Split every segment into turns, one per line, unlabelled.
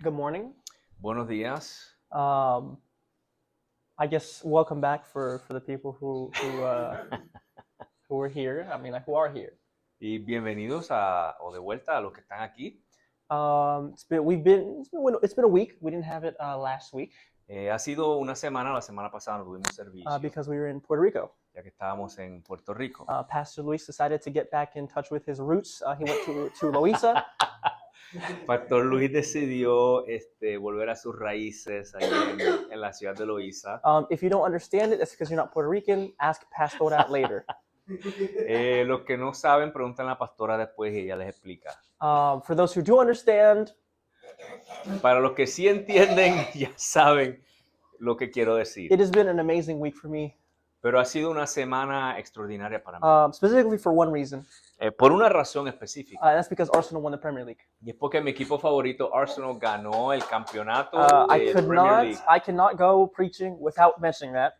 Good morning.
Buenos días.
Um, I guess welcome back for the people who are here. I mean, like who are here.
Y bienvenidos o de vuelta a los que están aquí.
It's been a week. We didn't have it last week
Ha sido una semana, la semana pasada no tuvimos servicio,
because we were in Puerto Rico.
ya que estábamos en Puerto Rico.
Pastor Luis decided to get back in touch with his roots. He went to Loíza.
Pastor Luis decidió volver a sus raíces allí en la ciudad de Loíza.
If you don't understand it, it's because you're not Puerto Rican. Ask Pastor that later.
Los que no saben, preguntan a la pastora después y ella les explica.
For those who do understand,
Para los que sí entienden, ya saben lo que quiero decir.
it has been an amazing week for me,
Pero ha sido una semana extraordinaria para mí.
specifically for one reason.
Por una razón específica.
That's because Arsenal won the Premier League.
Y es porque mi equipo favorito, Arsenal, ganó el campeonato
I
de Premier League.
cannot go preaching without mentioning that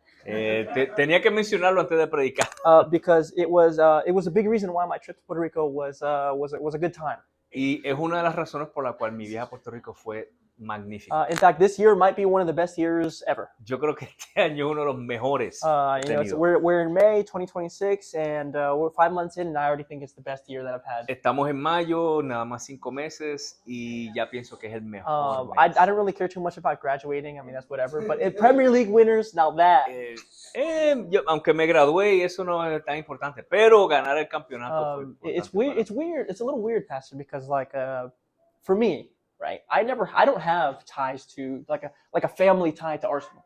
Tenía que mencionarlo antes de predicar.
because it was a big reason why my trip to Puerto Rico was a good time.
Y es una de las razones por la cual mi viaje a Puerto Rico fue magnífico.
In fact, this year might be one of the best years ever.
Yo creo que este año es uno de los mejores.
We're in May 2026, and we're 5 months in, and I already think it's the best year that I've had.
Estamos en mayo, nada más 5 meses, y ya pienso que es el mejor
I
mes.
don't really care too much about graduating. I mean, that's whatever. But if Premier League winners, now that.
Aunque me gradué y eso no es tan importante, pero ganar el campeonato fue importante.
It's weird. It's weird. It's a little weird, Pastor, because for me, right? I don't have ties to like a family tie to Arsenal.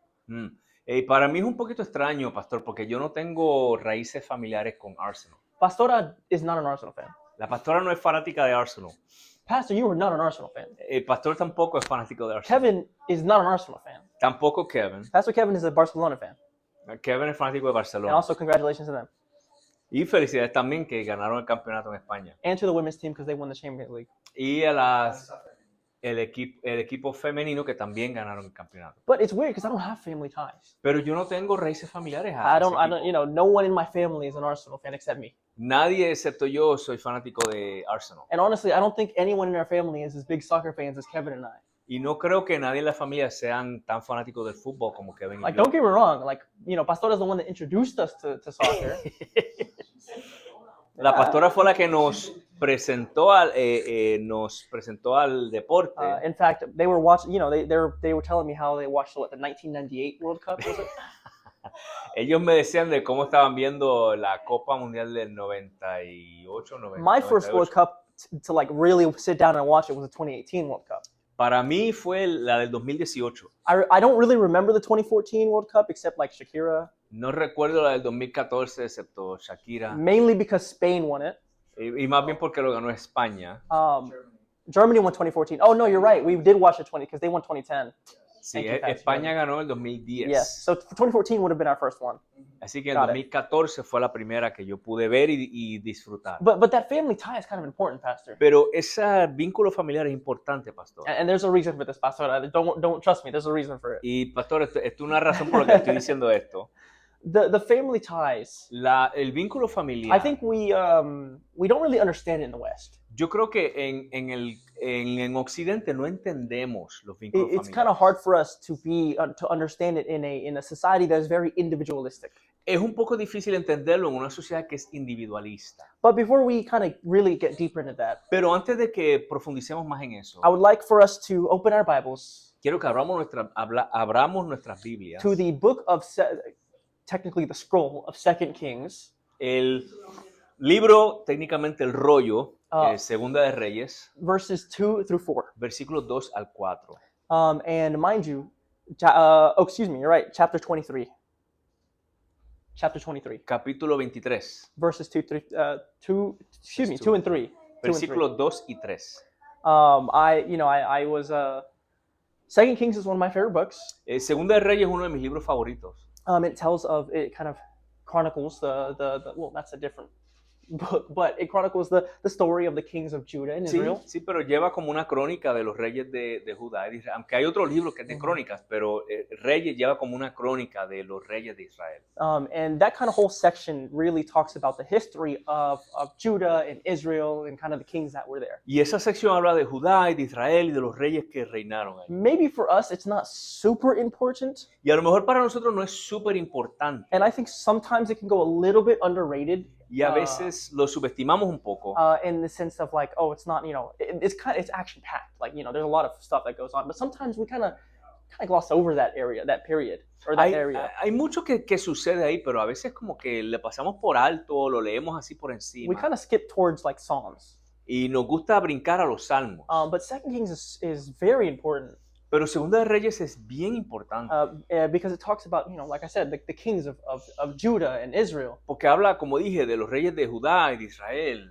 Para mí es un poquito extraño, pastor, porque yo no tengo raíces familiares con Arsenal.
Pastora is not an Arsenal fan.
La pastora no es fanática de Arsenal.
Pastor, you are not an Arsenal fan.
El pastor tampoco es fanático de Arsenal.
Kevin is not an Arsenal fan.
Tampoco Kevin.
Pastor Kevin is a Barcelona fan.
Kevin es fanático de
And
Barcelona.
also, congratulations to them.
Y felicidades también que ganaron el campeonato en España.
And to the women's team because they won the Champions League.
Y a el equipo femenino que también ganaron el campeonato.
But it's weird because I don't have family ties.
Pero yo no tengo raíces familiares a
I
ese
don't,
equipo.
no one in my family is an Arsenal fan except me.
Nadie excepto yo soy fanático de Arsenal.
And honestly, I don't think anyone in our family is as big soccer fans as Kevin and I.
Y no creo que nadie en la familia sean tan fanáticos del fútbol como Kevin y
Like,
yo.
don't get me wrong. Like, Pastor is the one that introduced us to soccer.
La pastora fue la que nos presentó al deporte.
In fact, they were watching. They were telling me how they watched the 1998 World Cup. Was it?
Ellos me decían de cómo estaban viendo la Copa Mundial del 98, 90.
My first World Cup to like really sit down and watch it was the 2018 World Cup.
Para mí fue la del 2018.
I don't really remember the 2014 World Cup except like Shakira.
No recuerdo la del 2014 excepto Shakira.
Mainly because Spain won it.
Y más bien porque lo ganó España.
Germany won 2014. Oh no, you're right. We did watch the 20 because they won 2010.
Sí, España ganó el 2010.
Yes, so 2014 would have been our first one.
Así que el 2014 fue la primera que yo pude ver y disfrutar.
But that family tie is kind of important, Pastor.
Pero ese vínculo familiar es importante, pastor.
And there's a reason for this, Pastor. Don't trust me. There's a reason for it.
Y pastor, esto es una razón por la que estoy diciendo esto.
The family ties.
El vínculo familiar.
I think we don't really understand it in the West.
Yo creo que en Occidente no entendemos los vínculos familiares.
It's kind of hard for us to understand it in a society that is very individualistic.
Es un poco difícil entenderlo en una sociedad que es individualista.
But before we kind of really get deeper into that,
Pero antes de que profundicemos más en eso,
I would like for us to open our Bibles
quiero que abramos nuestras Biblias.
to the book of technically the scroll of 2 Kings.
El libro, técnicamente el rollo, Segunda de Reyes,
verses 2 through 4.
versículos 2 al 4.
And mind you, you're right, chapter 23. Chapter 23.
Capítulo 23.
Verses 2 and 3.
Versículos 2 y 3.
I was 2 Kings is one of my favorite books.
Segunda de Reyes es uno de mis libros favoritos.
It kind of chronicles the well, that's a different book, but it chronicles the story of the kings of Judah and
Sí,
Israel.
sí, pero lleva como una crónica de los reyes de Judá y de Israel. Aunque hay otros libros que es de
Ujú.
crónicas, pero Reyes lleva como una crónica de los reyes de Israel.
And that kind of whole section really talks about the history of Judah and Israel and kind of the kings that were there.
Y esa sección habla de Judá y de Israel y de los reyes que reinaron ahí.
Maybe for us it's not super important,
Y a lo mejor para nosotros no es súper importante.
and I think sometimes it can go a little bit underrated.
Y a veces lo subestimamos un poco.
In the sense of like, oh, it's not, it's action packed. Like, there's a lot of stuff that goes on, but sometimes we kind of gloss over that area, that period, or that area.
Hay mucho que sucede ahí, pero a veces como que le pasamos por alto, lo leemos así por
We
encima.
kind of skip towards like Psalms.
Y nos gusta brincar a los salmos.
But Second Kings is very important
Pero Segunda de Reyes es bien importante.
because it talks about, like I said, the kings of Judah and Israel.
Porque habla, como dije, de los reyes de Judá y de Israel.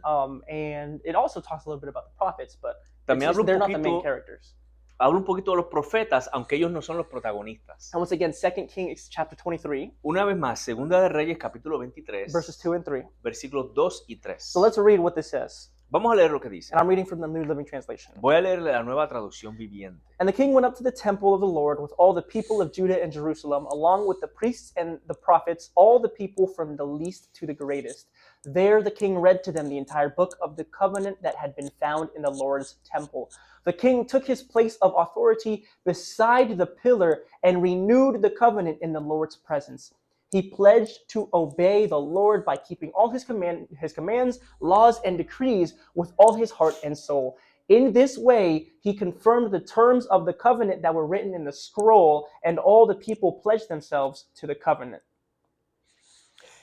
And it also talks a little bit about the prophets, but
También
they're not the main characters.
habla un poquito de los profetas, aunque ellos no son los protagonistas.
And once again, Second Kings chapter 23,
Una vez más, Segunda de Reyes, capítulo 23,
verses 2 and 3.
versículos 2 y 3.
So let's read what this says.
Vamos a leer lo que dice.
And I'm reading from the New Living Translation.
Voy a leer la nueva traducción viviente.
And the king went up to the temple of the Lord with all the people of Judah and Jerusalem, along with the priests and the prophets, all the people from the least to the greatest. There the king read to them the entire book of the covenant that had been found in the Lord's temple. The king took his place of authority beside the pillar and renewed the covenant in the Lord's presence. He pledged to obey the Lord by keeping all his commands, laws, and decrees with all his heart and soul. In this way, he confirmed the terms of the covenant that were written in the scroll, and all the people pledged themselves to the covenant.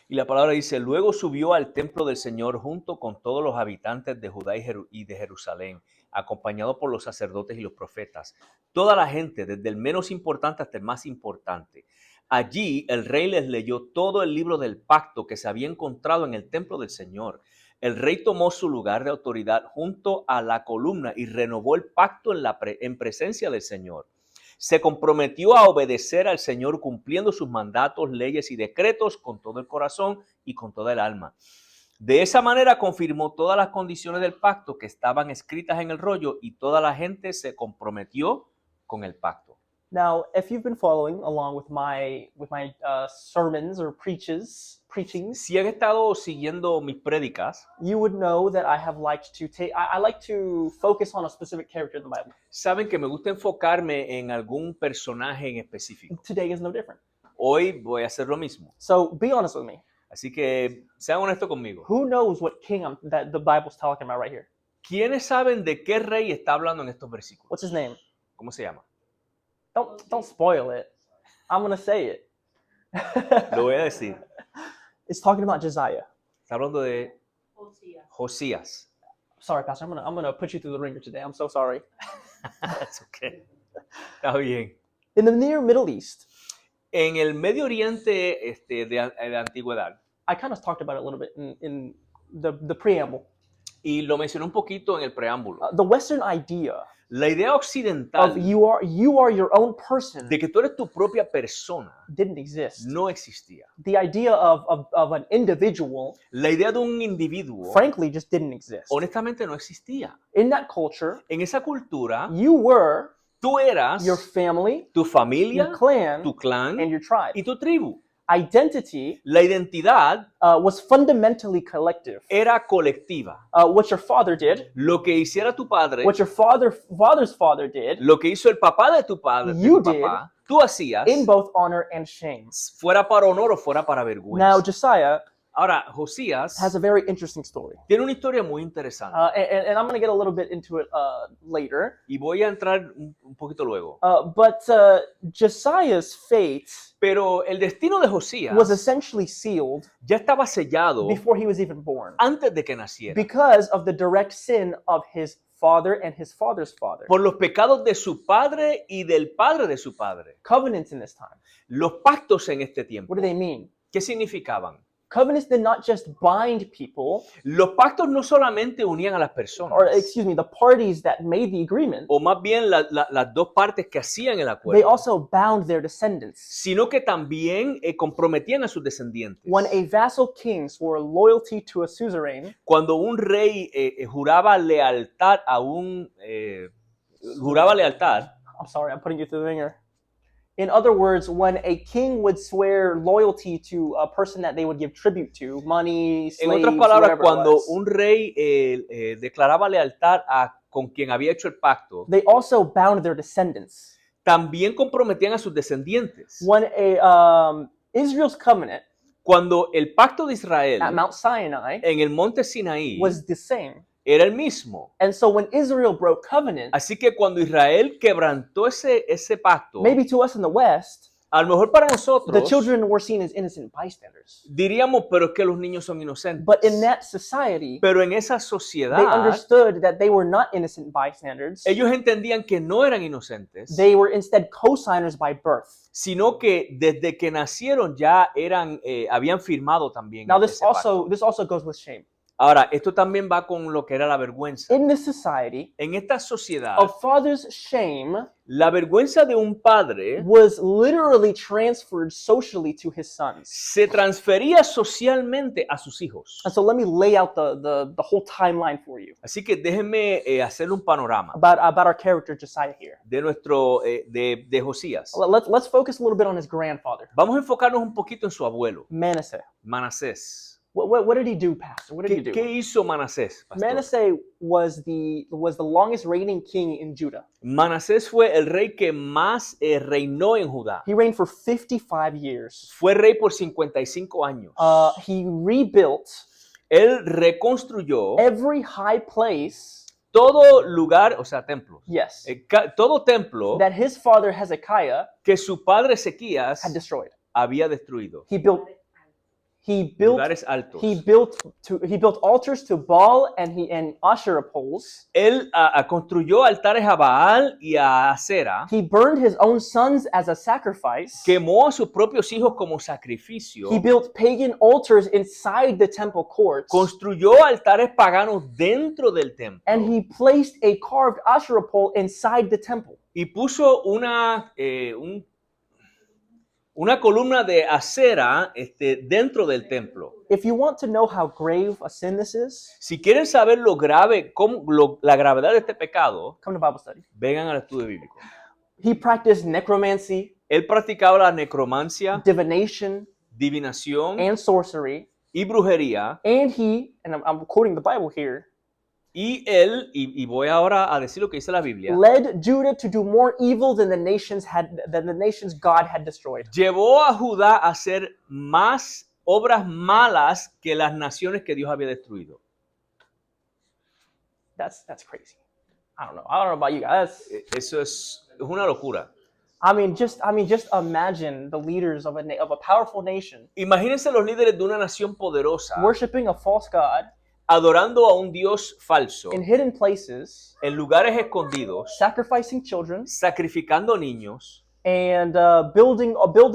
Y la palabra dice, luego subió al templo del Señor junto con todos los habitantes de Judá y de Jerusalén, acompañado por los sacerdotes y los profetas, toda la gente, desde el menos importante hasta el más importante. Allí el rey les leyó todo el libro del pacto que se había encontrado en el templo del Señor. El rey tomó su lugar de autoridad junto a la columna y renovó el pacto en presencia del Señor. Se comprometió a obedecer al Señor cumpliendo sus mandatos, leyes y decretos con todo el corazón y con toda el alma. De esa manera confirmó todas las condiciones del pacto que estaban escritas en el rollo y toda la gente se comprometió con el pacto.
Now, if you've been following along with my sermons or preachings,
Si han estado siguiendo mis prédicas,
you would know that I have liked to take. I like to focus on a specific character in the Bible.
saben que me gusta enfocarme en algún personaje en específico.
Today is no different.
Hoy voy a hacer lo mismo.
So be honest with me.
Así que sean honestos conmigo.
Who knows what king that the Bible's talking about right here?
¿Quiénes saben de qué rey está hablando en estos versículos?
What's his name?
¿Cómo se llama?
Don't spoil it. I'm gonna say it.
Lo voy a decir.
It's talking about Josiah.
Está hablando de Josías.
Sorry, Pastor. I'm gonna put you through the ringer today. I'm so sorry.
That's okay. Está bien.
In the near Middle East,
En el Medio Oriente de antigüedad,
I kind of talked about it a little bit in the preamble.
y lo mencioné un poquito en el preámbulo,
The Western idea
la idea
of
occidental
you are your own person
de que tú eres tu propia persona
didn't exist.
no existía.
The idea of an individual,
La idea de un individuo,
frankly, just didn't exist.
honestamente, no existía.
In that culture,
En esa cultura,
you were
tú eras
your family,
tu
your
familia,
clan,
tu clan
and your tribe.
y tu tribu.
Identity
La identidad
was fundamentally collective.
era colectiva.
What your father did,
Lo que hiciera tu padre,
what your father's father did,
lo que hizo el papá de tu padre, de
You
tu papá, tú hacías,
in both honor and shame.
fuera para honor o fuera para
Now,
vergüenza.
Josiah
Ahora, Josías
has a very interesting story.
tiene una historia muy interesante
And I'm going to get a little bit into it later.
y voy a entrar un poquito luego.
But Josiah's fate
Pero el destino de Josías
was essentially sealed
ya estaba sellado
before he was even born
antes de que naciera
because of the direct sin of his father and his father's father.
por los pecados de su padre y del padre de su padre.
Covenants in this time.
Los pactos en este tiempo,
What do they mean?
¿qué significaban?
Covenants did not just bind people,
Los pactos no solamente unían a las personas,
or excuse me, the parties that made the agreement,
o más bien las dos partes que hacían el
they
acuerdo,
also bound their descendants.
sino que también comprometían a sus descendientes.
When a vassal king swore loyalty to a suzerain,
Cuando un rey juraba lealtad juraba lealtad,
I'm sorry, I'm putting you through the ringer. In other words, when a king would swear loyalty to a person that they would give tribute to, money,
en
slaves,
otras palabras,
whatever it
cuando
was,
un rey declaraba lealtad con quien había hecho el pacto,
they also bound their descendants.
también comprometían a sus descendientes.
When Israel's covenant
Cuando el pacto de Israel
at Mount Sinai
en el monte Sinaí
was the same.
era el mismo.
And so when Israel broke covenant,
Así que cuando Israel quebrantó ese pacto,
maybe to us in the West,
a lo mejor para
the
nosotros
children were seen as innocent bystanders.
diríamos, pero es que los niños son inocentes.
But in that society,
Pero en esa
they
sociedad,
understood that they were not innocent bystanders.
ellos entendían que no eran inocentes,
They were instead co-signers by birth.
sino que desde que nacieron ya habían firmado también
Now
ese pacto.
this also goes with shame.
Ahora, esto también va con lo que era la vergüenza.
In this society,
En esta sociedad,
a father's shame
la vergüenza de un padre
was literally transferred socially to his sons.
se transfería socialmente a sus hijos.
And so let me lay out the whole timeline for you
Así que déjenme hacer un panorama
about our character Josiah here.
de de Josías.
Let's focus a little bit on his grandfather,
Vamos a enfocarnos un poquito en su abuelo,
Manasseh.
Manasés.
What did he do, Pastor? What did he do?
¿Qué hizo Manasés, pastor?
Manasseh was the longest reigning king in Judah.
Manasés fue el rey que más reinó en Judá.
He reigned for 55 years.
Fue rey por 55 años.
He rebuilt
Él reconstruyó
every high place,
todo lugar, o sea, templos.
yes,
Todo templo
that his father Hezekiah
que su padre Ezequías
had destroyed.
había destruido.
He built
Lugares altos.
he built altars to Baal and Asherah poles.
Él construyó altares a Baal y a Acera.
He burned his own sons as a sacrifice.
Quemó a sus propios hijos como sacrificio.
He built pagan altars inside the temple courts.
Construyó altares paganos dentro del templo.
And he placed a carved Asherah pole inside the temple.
Y puso una columna de acera dentro del templo.
If you want to know how grave a sin this is,
Si quieren saber lo grave, la gravedad de este pecado,
come to Bible study.
vengan al estudio bíblico.
He practiced necromancy,
Él practicaba la necromancia,
divination,
divinación
and sorcery.
y brujería.
And I'm quoting the Bible here,
Y él, y voy ahora a decir lo que dice la Biblia,
led Judah to do more evil than the nations God had destroyed.
llevó a Judá a hacer más obras malas que las naciones que Dios había destruido.
That's crazy. I don't know about you guys.
Eso es una locura.
I mean, just imagine the leaders of a powerful nation
Imagínense los líderes de una nación poderosa
worshiping a false god
adorando a un Dios falso
in hidden places,
en lugares escondidos,
sacrificing children,
sacrificando niños
and building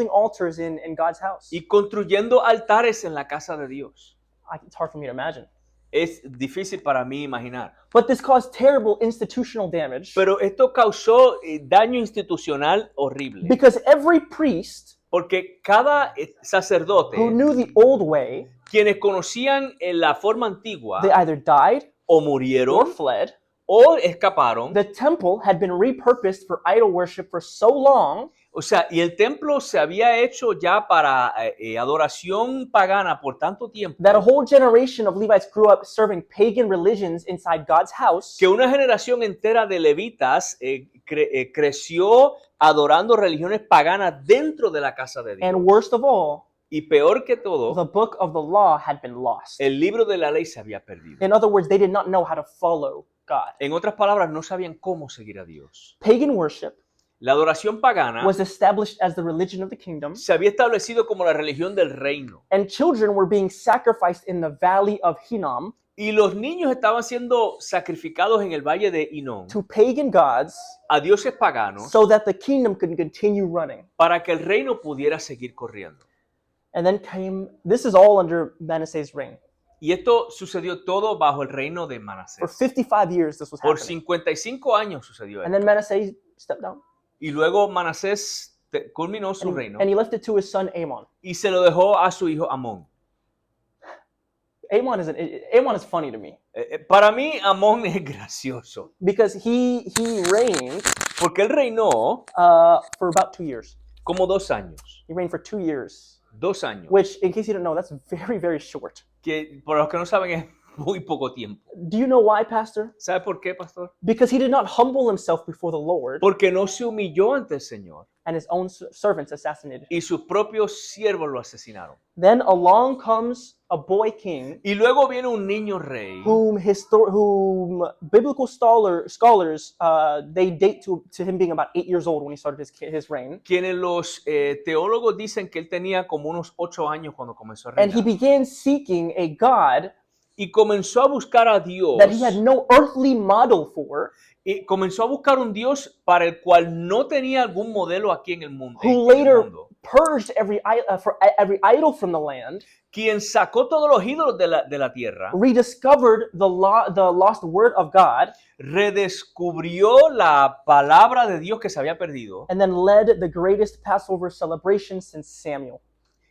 altars in God's house.
y construyendo altares en la casa de Dios.
It's hard for me to imagine.
Es difícil para mí imaginar.
But this caused terrible institutional damage
Pero esto causó daño institucional horrible.
because every priest
Porque cada sacerdote,
who knew the old way,
quienes conocían la forma antigua,
they either died
o
or
murieron
fled.
o escaparon.
The temple had been repurposed for idol worship for so long
O sea, y el templo se había hecho ya para adoración pagana por tanto tiempo
that a whole generation of Levites grew up serving pagan religions inside God's house.
que una generación entera de levitas creció adorando religiones paganas dentro de la casa de Dios.
And worst of all,
Y peor que todo,
the book of the law had been lost.
el libro de la ley se había perdido.
In other words, they did not know how to follow God.
En otras palabras, no sabían cómo seguir a Dios.
Pagan worship
La adoración pagana
was established as the religion of the kingdom,
se había establecido como la religión del reino.
and children were being sacrificed in the valley of Hinnom
Y los niños estaban siendo sacrificados en el valle de Hinnom
to pagan gods
a dioses paganos
so that the kingdom could continue running.
para que el reino pudiera seguir corriendo.
And then came, this is all under Manasseh's reign.
Y esto sucedió todo bajo el reino de
For
Manasés.
55 years this was
Por
happening.
55 años sucedió
And
esto.
then Manasseh stepped down.
Y luego Manasés culminó su
And
reino
he left it to his son Amon.
y se lo dejó a su hijo Amón.
Amon is funny to me
Para mí, Amón es gracioso,
because he reigned
porque él reinó
for about 2 years.
como 2 años.
He reigned for 2 years,
2 años.
which, in case you don't know, that's very, very short.
Que por los que no saben es muy poco tiempo.
Do you know why, Pastor?
¿Sabe por qué, pastor?
Because he did not humble himself before the Lord,
Porque no se humilló ante el Señor
and his own servants assassinated him.
y sus propios siervos lo asesinaron.
Then along comes a boy king
Y luego viene un niño rey
whom biblical scholars they date to him being about 8 years old when he started his reign.
quienes los teólogos dicen que él tenía como unos 8 años cuando comenzó a
And he
reinar.
began seeking a God
Y comenzó a buscar a Dios.
that he had no earthly model for,
Y comenzó a buscar un Dios para el cual no tenía algún modelo aquí en el mundo.
who later purged every idol from the land,
Quien sacó todos los ídolos de la tierra,
rediscovered the lost word of God,
redescubrió la palabra de Dios que se había perdido
and then led the greatest Passover celebration since Samuel.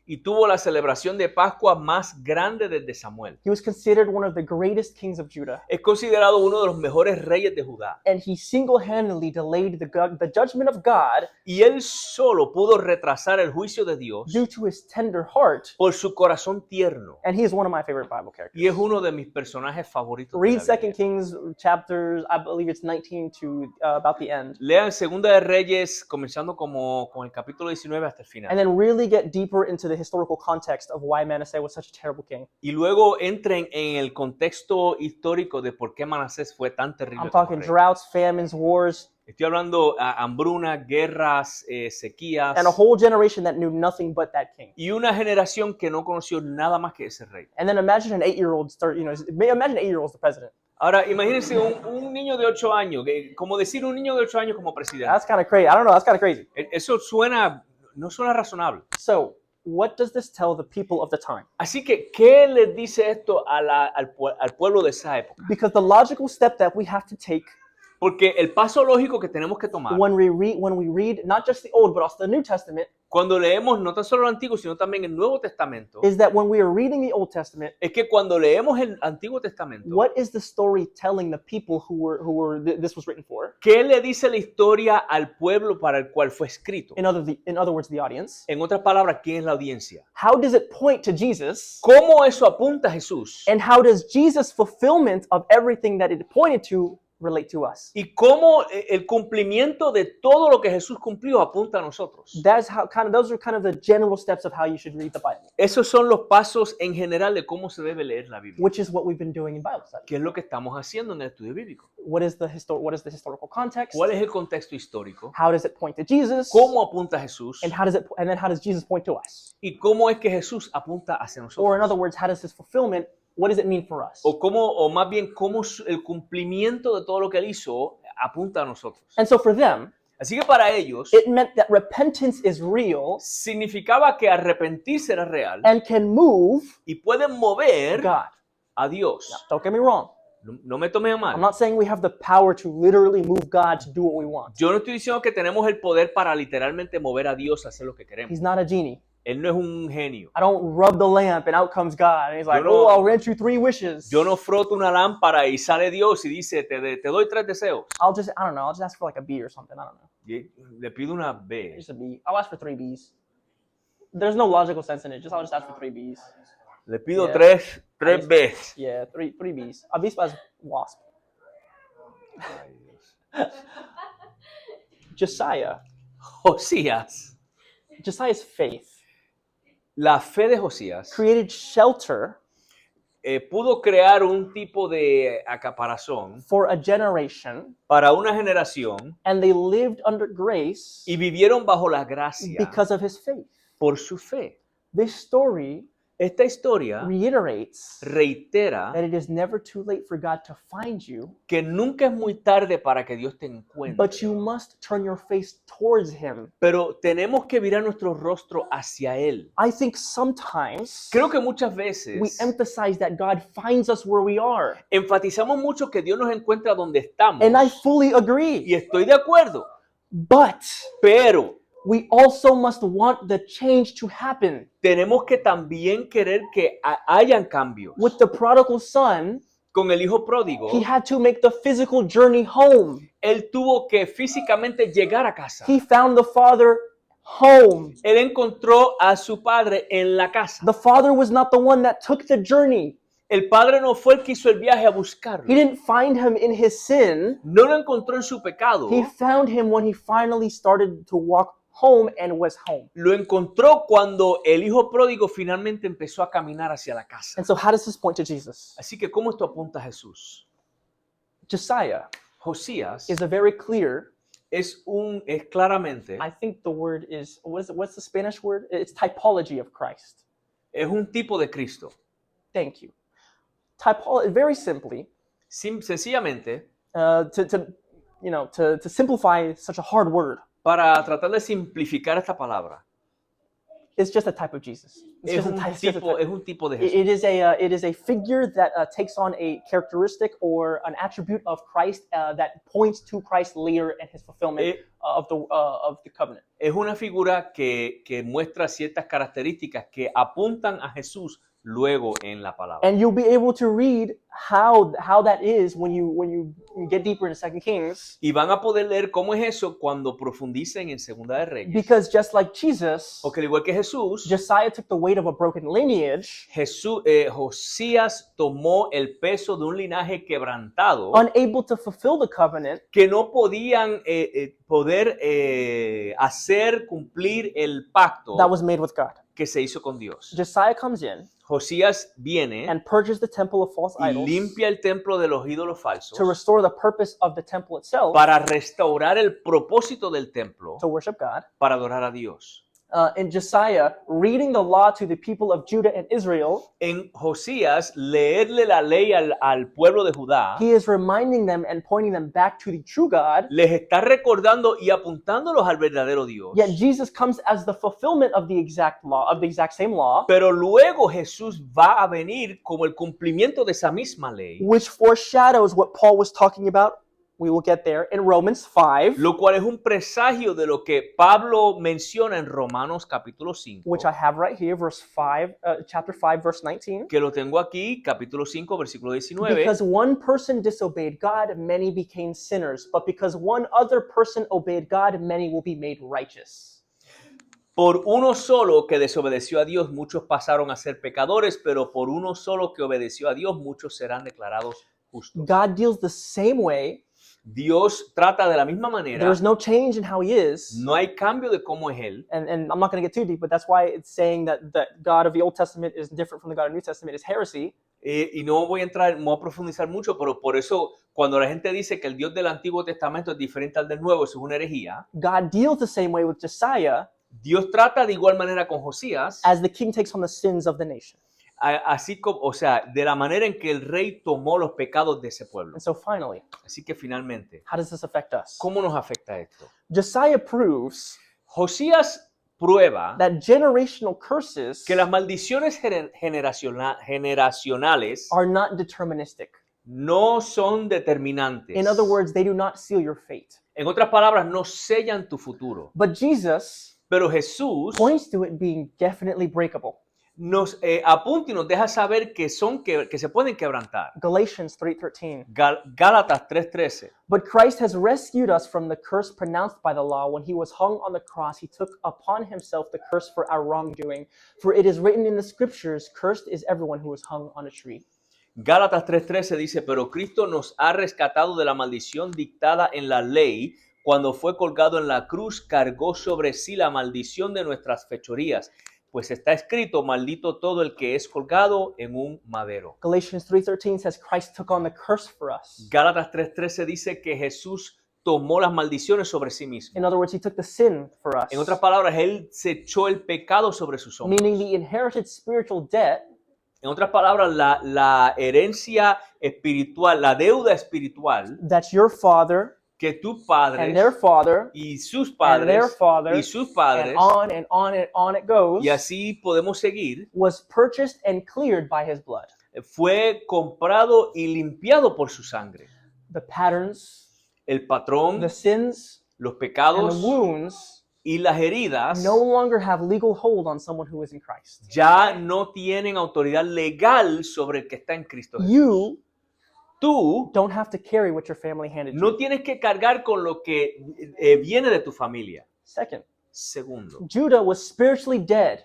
y tuvo la celebración de Pascua más grande desde Samuel.
He was considered one of the greatest kings of Judah,
Es considerado uno de los mejores reyes de Judá.
and he single-handedly delayed the judgment of God
Y él solo pudo retrasar el juicio de Dios
due to his tender heart,
por su corazón tierno.
and he is one of my favorite Bible characters.
Y es uno de mis personajes favoritos. de
Read
la
2
Biblia.
Kings chapters, I believe it's 19 to about the end,
Lean Segunda de Reyes comenzando como con el capítulo 19 hasta el final.
and then really get deeper into the historical context of why Manasseh was such a terrible king.
Y luego entren en el contexto histórico de por qué Manasés fue tan terrible.
I'm
como
talking
rey.
droughts, famines, wars,
Estoy hablando hambrunas, guerras, sequías
and a whole generation that knew nothing but that king.
y una generación que no conoció nada más que ese rey.
And then imagine an 8-year-old imagine 8-year-old's the president.
Ahora, imagínense un niño de 8 años, como decir un niño de 8 años como presidente.
That's kind of crazy. I don't know. That's kind of crazy.
Eso no suena razonable.
So, what does this tell the people of the time?
Así que, ¿qué les dice esto al pueblo de esa época?
Because the logical step that we have to take
Porque el paso lógico que tenemos que tomar
when we read not just the Old but also the New Testament
cuando leemos no tan solo el Antiguo, sino también el Nuevo Testamento,
is that when we are reading the Old Testament,
es que cuando leemos el Antiguo Testamento,
what is the story telling the people this was written for?
¿qué le dice la historia al pueblo para el cual fue escrito?
In other words, the audience.
En otras palabras, ¿quién es la audiencia?
How does it point to Jesus?
¿Cómo eso apunta a Jesús?
And how does Jesus' fulfillment of everything that it pointed to relate to us?
¿Y cómo el cumplimiento de todo lo que Jesús cumplió apunta a nosotros?
Those are kind of the general steps of how you should read the Bible,
Esos son los pasos en general de cómo se debe leer la Biblia.
which is what we've been doing in Bible study.
¿Qué es lo que estamos haciendo en el estudio bíblico?
What is the historical context?
¿Cuál es el contexto histórico?
How does it point to Jesus?
¿Cómo apunta a Jesús?
And then how does Jesus point to us?
¿Y cómo es que Jesús apunta hacia
Or in
nosotros?
other words, how does his fulfillment, what does it mean for us?
O más bien, cómo el cumplimiento de todo lo que él hizo apunta a nosotros.
And so for them,
Así que para ellos
it meant that repentance is real
significaba que arrepentirse era real
and can move
y pueden mover
God.
a
Now,
Dios.
don't get me wrong.
No me tomen a
I'm
mal.
not saying we have the power to literally move God to do what we want.
Yo no estoy diciendo que tenemos el poder para literalmente mover a Dios a hacer lo que queremos.
He's not a genie.
Él no es un genio.
I don't rub the lamp and out comes God. And he's like,
Yo no-
oh, I'll grant you 3 wishes.
Yo no froto una lámpara y sale Dios y dice, te doy 3 deseos.
I'll just ask for like a B or something. I don't know.
Y le pido una B.
Just a B. I'll ask for 3 Bs. There's no logical sense in it. I'll just ask for 3 Bs.
Le pido
Yeah.
3 Bs.
Yeah, three Bs. A Bs as wasp. Josiah's faith
La fe de Josías
created shelter
pudo crear un tipo de acaparazón
for a generation,
para una generación
and they lived under grace
y vivieron bajo la gracia
because of his faith.
por su fe.
This story
Esta historia
reiterates
reitera
that it is never too late for God to find you,
que nunca es muy tarde para que Dios te
but
encuentre,
you must turn your face towards Him.
pero tenemos que virar nuestro rostro hacia Él.
I think sometimes
Creo que muchas
we
veces
emphasize that God finds us where we are.
enfatizamos mucho que Dios nos encuentra donde estamos,
And I fully
y
agree.
estoy de acuerdo,
But
pero
we also must want the change to happen.
tenemos que también querer que hayan cambios.
With the prodigal son,
Con el hijo pródigo,
he had to make the physical journey home.
él tuvo que físicamente llegar a casa.
He found the father home.
Él encontró a su padre en la casa.
The father was not the one that took the journey.
El padre no fue el que hizo el viaje a buscarlo.
He didn't find him in his sin.
No lo encontró en su pecado.
He found him when he finally started to walk home and was home.
Lo encontró cuando el hijo pródigo finalmente empezó a caminar hacia la casa.
And so how does this point to Jesus?
Así que, ¿cómo esto apunta a Jesús?
Josiah
Josías
is a very clear,
es claramente,
I think the word is, what's the Spanish word? It's typology of Christ.
es un tipo de Cristo.
Thank you. Typology, very simply,
Sencillamente,
to simplify such a hard word,
para tratar de simplificar esta palabra,
it's just a type of Jesus. It's
es
just a type- it's just a type.
un tipo de Jesús.
It is a figure that takes on a characteristic or an attribute of Christ that points to Christ later and His fulfillment
Eh,
of the covenant.
Es una figura que muestra ciertas características que apuntan a Jesús luego en la palabra.
And you'll be able to read how that is when you get deeper into 2 Kings,
Y van a poder leer cómo es eso cuando profundicen en Segunda de Reyes.
because just like Jesus,
Porque al igual que Jesús,
Josiah took the weight of a broken lineage,
Josías tomó el peso de un linaje quebrantado
unable to fulfill the covenant,
que no podían poder hacer cumplir el pacto
that was made with God.
que se hizo con Dios.
Josiah comes in
Josías viene
and purges the temple of false
y
idols
limpia el templo de los ídolos falsos
to restore the purpose of the temple itself
para restaurar el propósito del templo
to worship God.
para adorar a Dios.
In Josiah, reading the law to the people of Judah and Israel,
En Josías, leerle la ley al pueblo de Judá,
he is reminding them and pointing them back to the true God.
les está recordando y apuntándolos al verdadero Dios.
Yet Jesus comes as the fulfillment of the exact law, of the exact same law,
Pero luego Jesús va a venir como el cumplimiento de esa misma ley,
which foreshadows what Paul was talking about. We will get there in Romans 5,
lo cual es un presagio de lo que Pablo menciona en Romanos capítulo 5,
which I have right here, chapter 5, verse 19.
que lo tengo aquí, capítulo 5, versículo 19.
Because one person disobeyed God, many became sinners. But because one other person obeyed God, many will be made righteous.
Por uno solo que desobedeció a Dios, muchos pasaron a ser pecadores, pero por uno solo que obedeció a Dios, muchos serán declarados justos.
God deals the same way.
Dios trata de la misma manera.
There's no change in how He is.
No hay cambio de cómo es Él.
And I'm not going to get too deep, but that's why it's saying that God of the Old Testament is different from the God of the New Testament is heresy.
Y no voy a profundizar mucho, pero por eso cuando la gente dice que el Dios del Antiguo Testamento es diferente al del Nuevo, eso es una herejía.
God deals the same way with Josiah
Dios trata de igual manera con Josías,
as the king takes on the sins of the nation.
así como, o sea, de la manera en que el rey tomó los pecados de ese pueblo.
And so finally,
Así que finalmente,
how does this affect us?
¿cómo nos afecta esto?
Josiah proves
Josías prueba
that generational curses
que las maldiciones generacionales
are not deterministic.
no son determinantes.
In other words, they do not seal your fate.
En otras palabras, no sellan tu futuro.
But Jesus
Pero Jesús
points to it being definitely breakable.
nos apunta y nos deja saber que se pueden quebrantar.
Galatians 3:13.
Gálatas 3:13.
But Christ has rescued us from the curse pronounced by the law. When he was hung on the cross, he took upon himself the curse for our wrongdoing. For it is written in the scriptures, cursed is everyone who is hung on a tree.
Gálatas 3:13 dice, pero Cristo nos ha rescatado de la maldición dictada en la ley. Cuando fue colgado en la cruz, cargó sobre sí la maldición de nuestras fechorías. Pues está escrito, maldito todo el que es colgado en un madero.
Galatians 3:13 says Christ took on the curse for us.
Gálatas 3:13 dice que Jesús tomó las maldiciones sobre sí mismo.
In other words, he took the sin for us,
En otras palabras, Él se echó el pecado sobre sus hombros.
meaning the inherited spiritual debt
En otras palabras, la herencia espiritual, la deuda espiritual
that your father
que tus
and their
padres
father
y sus
and their
padres
father
y sus
and
padres,
on and on and on it goes,
y así podemos seguir,
was purchased and cleared by his blood.
fue comprado y limpiado por su sangre.
The patterns,
El patrón,
the sins,
los
and the
pecados
wounds
y las heridas
no longer have legal hold on someone who is in Christ.
ya no tienen autoridad legal sobre el que está en Cristo Jesús.
You
Tú
don't have to carry what your family handed
no
you.
tienes que cargar con lo que viene de tu familia.
Second,
Segundo,
Judah was spiritually dead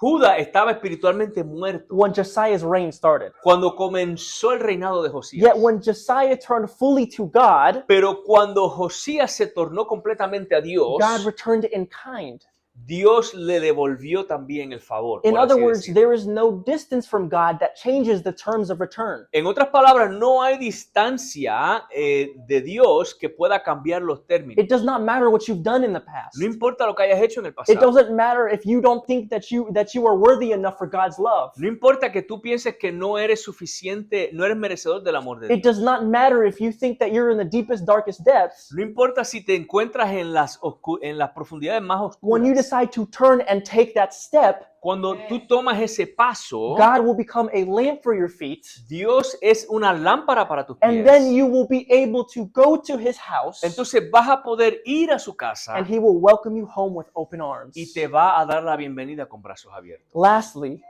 Judá estaba espiritualmente muerto
when Josiah's reign started.
cuando comenzó el reinado de Josías.
Yet when Josiah turned fully to God,
Pero cuando Josías se tornó completamente a Dios,
God returned in kind.
Dios le devolvió también el favor.
In
por
other
así
words,
decir.
there is no distance from God that changes the terms of return.
En otras palabras, no hay distancia de Dios que pueda cambiar los términos.
It does not matter what you've done in the past.
No importa lo que hayas hecho en el
It
pasado.
doesn't matter if you don't think that you are worthy enough for God's love.
No importa que tú pienses que no eres suficiente, no eres merecedor del amor de
It
Dios.
does not matter if you think that you're in the deepest, darkest depths.
No importa si te encuentras en las profundidades más
When you
oscuras.
decide to turn and take that step,
Cuando tú tomas ese paso,
God will become a lamp for your feet,
Dios es una lámpara para tus
and then
pies.
you will be able to go to his house,
Entonces vas a poder ir a su casa
and he will welcome you home with open arms.
y te va a dar la bienvenida con brazos abiertos.
Lastly,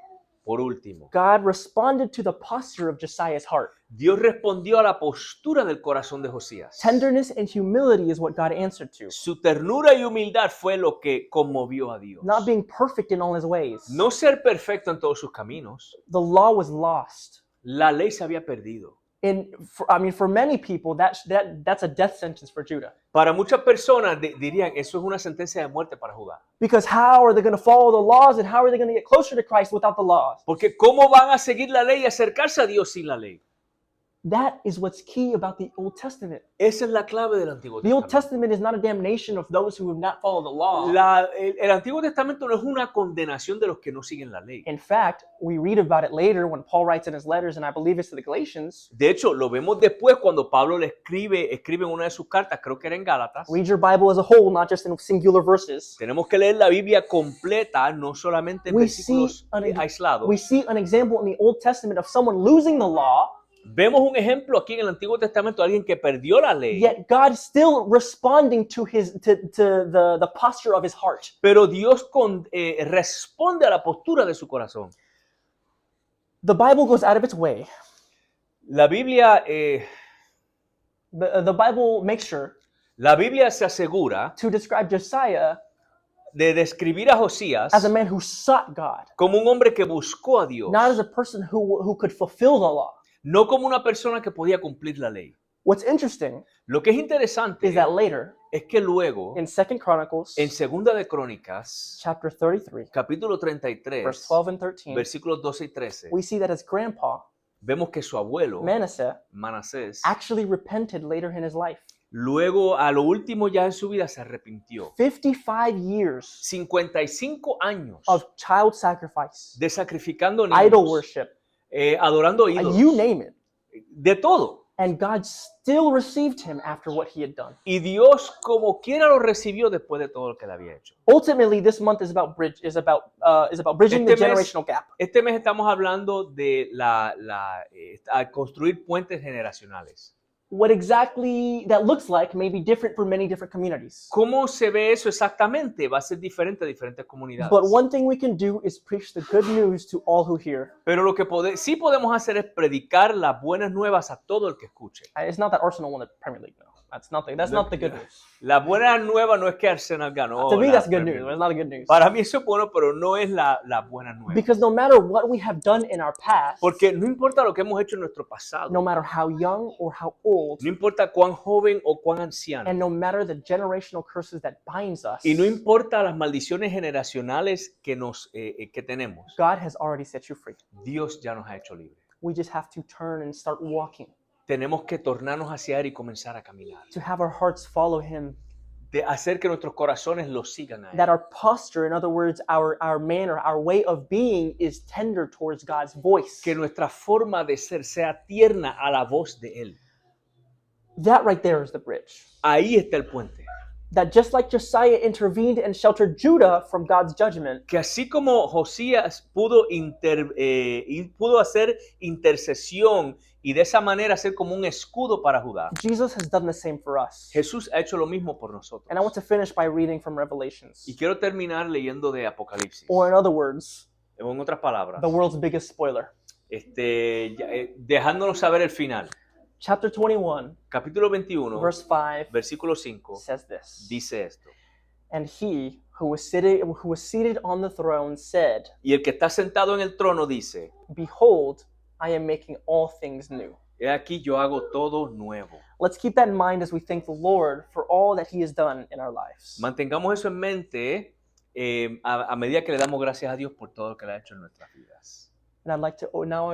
Por último,
God responded to the posture of Josiah's heart.
Dios respondió a la postura del corazón de Josías.
Tenderness and humility is what God answered to.
Su ternura y humildad fue lo que conmovió a Dios.
Not being perfect in all his ways.
No ser perfecto en todos sus caminos.
The law was lost.
La ley se había perdido.
For many people, that's a death sentence for Judah.
Para muchas personas dirían, eso es una sentencia de muerte para Judá.
Because how are they going to follow the laws and how are they going to get closer to Christ without the laws?
Porque ¿cómo van a seguir la ley y acercarse a Dios sin la ley?
That is what's key about the Old Testament.
Esa es la clave del Antiguo
The Old
Testamento.
Testament is not a damnation of those who have not followed the law.
El Antiguo Testamento no es una condenación de los que no siguen la ley.
In fact, we read about it later when Paul writes in his letters, and I believe it's to the Galatians.
De hecho, lo vemos después cuando Pablo le escribe en una de sus cartas, creo que era en Gálatas.
Read your Bible as a whole, not just in singular verses.
Tenemos que leer la Biblia completa, no solamente en
We
versículos
see
aislados.
We see an example in the Old Testament of someone losing the law,
Vemos un ejemplo aquí en el Antiguo Testamento de alguien que perdió la ley,
yet God still responding to the posture of his heart.
pero Dios responde a la postura de su corazón.
The Bible goes out of its way.
La Biblia
The Bible makes sure
se asegura
to describe Josiah
de describir a Josías
as a man who sought God,
como un hombre que buscó a Dios,
not as a person who could fulfill the law.
no como una persona que podía cumplir la ley.
What's interesting
Lo que es interesante
is that later
es que luego,
in 2 Chronicles
en Segunda de Crónicas,
chapter 33,
capítulo 33,
verse 12 and 13,
versículos 12 y 13,
we see that his grandpa,
vemos que su abuelo,
Manasseh,
Manasés,
actually repented later in his life.
luego a lo último ya en su vida se arrepintió.
55 years
55 años
of child sacrifice,
de sacrificando
idol
niños,
worship,
adorando ídolos,
you name it.
de todo.
And God still received him after what he had done.
Y Dios como quiera lo recibió después de todo lo que le había hecho.
Ultimately, this month is about bridging the
Este mes-
generational gap.
Este mes estamos hablando de a construir puentes generacionales.
What exactly that looks like may be different for many different communities.
¿Cómo se ve eso exactamente? Va a ser diferente a diferentes comunidades.
But one thing we can do is preach the good news to all who hear.
Pero lo que sí podemos hacer es predicar las buenas nuevas a todo el que escuche.
It's not that Arsenal won the Premier League, no. That's not the good news.
La buena nueva no es que Arsenal ganó.
To me,
la
that's good
Premier
news.
League.
It's not a good news.
Para mí eso es bueno, pero no es la buena nueva.
Because no matter what we have done in our past,
Porque no importa lo que hemos hecho en nuestro pasado,
no matter how young or how old,
no importa cuán joven o cuán anciano,
and no matter the generational curses that binds us,
y no importa las maldiciones generacionales que tenemos,
God has already set you free.
Dios ya nos ha hecho libres.
We just have to turn and start walking.
tenemos que tornarnos hacia Él y comenzar a caminar.
to have our hearts follow Him,
De hacer que nuestros corazones lo sigan a Él.
that our posture, in other words, our manner, our way of being is tender towards God's voice.
Que nuestra forma de ser sea tierna a la voz de Él.
That right there is the bridge.
Ahí está el puente.
That just like Josiah intervened and sheltered Judah from God's judgment,
Que así como Josías pudo hacer intercesión y de esa manera ser como un escudo para Judá,
Jesus has done the same for us.
Jesús ha hecho lo mismo por nosotros.
And I want to finish by reading from Revelations.
Y quiero terminar leyendo de Apocalipsis.
Or in other words,
En otras palabras,
the world's biggest spoiler.
dejándonos saber el final.
Chapter 21,
Capítulo 21,
verse 5
versículo 5,
says this.
dice esto.
And he who was seated on the throne said,
Y el que está sentado en el trono dice,
Behold, I am making all things new.
he aquí yo hago todo nuevo.
Let's keep that in mind as we thank the Lord for all that he has done in our lives.
Mantengamos eso en mente a medida que le damos gracias a Dios por todo lo que le ha hecho en nuestras vidas.
And I'd like to now,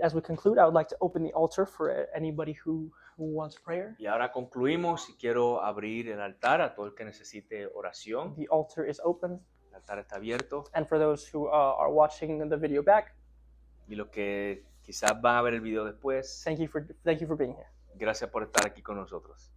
as we conclude, I would like to open the altar for anybody who wants prayer.
Y ahora concluimos y quiero abrir el altar a todo el que necesite oración.
The altar is open.
El altar está abierto
And for those who are watching the video back,
y los que quizás van a ver el video después,
thank you for being here.
gracias por estar aquí con nosotros.